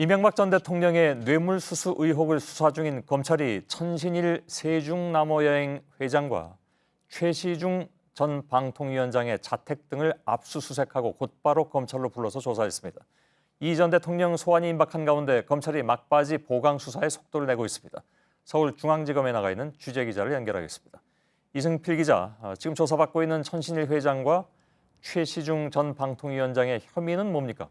이명박 전 대통령의 뇌물수수 의혹을 수사 중인 검찰이 천신일 세종남워여행 회장과 최시중 전 방통위원장의 자택 등을 압수수색하고 곧바로 검찰로 불러서 조사했습니다. 이 전 대통령 소환이 임박한 가운데 검찰이 막바지 보강 수사에 속도를 내고 있습니다. 서울중앙지검에 나가 있는 취재기자를 연결하겠습니다. 이승필 기자, 지금 조사받고 있는 천신일 회장과 최시중 전 방통위원장의 혐의는 뭡니까?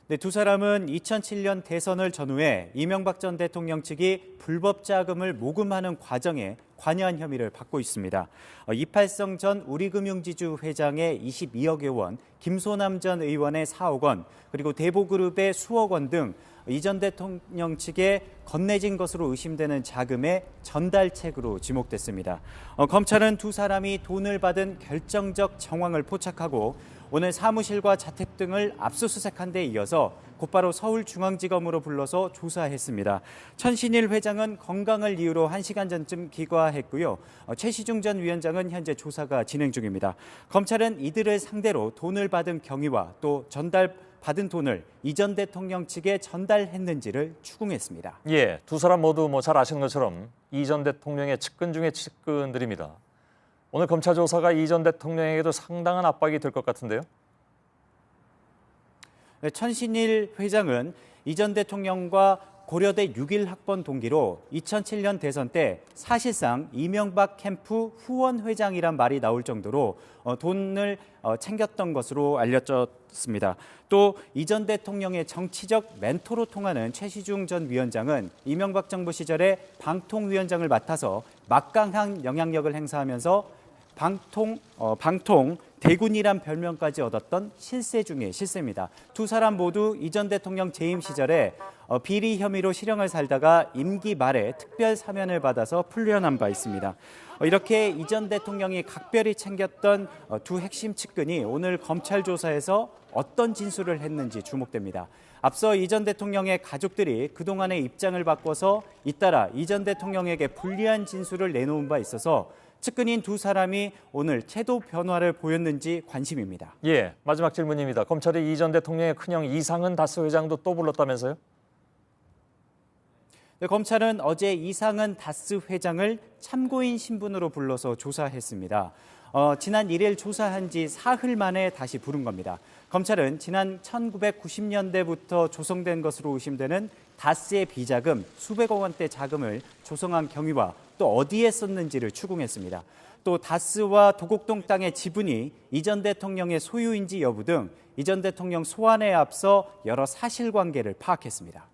네, 두 사람은 2007년 대선을 전후해 이명박 전 대통령 측이 불법 자금을 모금하는 과정에 관여한 혐의를 받고 있습니다. 이팔성 전 우리금융지주 회장의 22억여 원, 김소남 전 의원의 4억 원, 그리고 대보그룹의 수억 원 등 이 전 대통령 측에 건네진 것으로 의심되는 자금의 전달책으로 지목됐습니다. 검찰은 두 사람이 돈을 받은 결정적 정황을 포착하고 오늘 사무실과 자택 등을 압수수색한 데 이어서 곧바로 서울중앙지검으로 불러서 조사했습니다. 천신일 회장은 건강을 이유로 1시간 전쯤 귀가했고요. 최시중 전 위원장은 현재 조사가 진행 중입니다. 검찰은 이들을 상대로 돈을 받은 경위와 또 받은 돈을 이 전 대통령 측에 전달했는지를 추궁했습니다. 예, 두 사람 모두 잘 아시는 것처럼 이 전 대통령의 측근 중의 측근들입니다. 오늘 검찰 조사가 이 전 대통령에게도 상당한 압박이 될 것 같은데요. 네, 천신일 회장은 이 전 대통령과 고려대 6.1학번 동기로 2007년 대선 때 사실상 이명박 캠프 후원 회장이란 말이 나올 정도로 돈을 챙겼던 것으로 알려졌습니다. 또 이 전 대통령의 정치적 멘토로 통하는 최시중 전 위원장은 이명박 정부 시절에 방통위원장을 맡아서 막강한 영향력을 행사하면서 방통 대군이란 별명까지 얻었던 실세 중의 실세입니다. 두 사람 모두 이 전 대통령 재임 시절에 비리 혐의로 실형을 살다가 임기 말에 특별 사면을 받아서 풀려난 바 있습니다. 이렇게 이 전 대통령이 각별히 챙겼던 두 핵심 측근이 오늘 검찰 조사에서 어떤 진술을 했는지 주목됩니다. 앞서 이 전 대통령의 가족들이 그동안의 입장을 바꿔서 잇따라 이 전 대통령에게 불리한 진술을 내놓은 바 있어서 측근인 두 사람이 오늘 태도 변화를 보였는지 관심입니다. 예, 마지막 질문입니다. 검찰이 이 전 대통령의 큰형 이상은 다스 회장도 또 불렀다면서요? 네, 검찰은 어제 이상은 다스 회장을 참고인 신분으로 불러서 조사했습니다. 지난 1일 조사한 지 사흘 만에 다시 부른 겁니다. 검찰은 지난 1990년대부터 조성된 것으로 의심되는 다스의 비자금 수백억 원대 자금을 조성한 경위와 또 어디에 썼는지를 추궁했습니다. 또 다스와 도곡동 땅의 지분이 이 전 대통령의 소유인지 여부 등 이 전 대통령 소환에 앞서 여러 사실관계를 파악했습니다.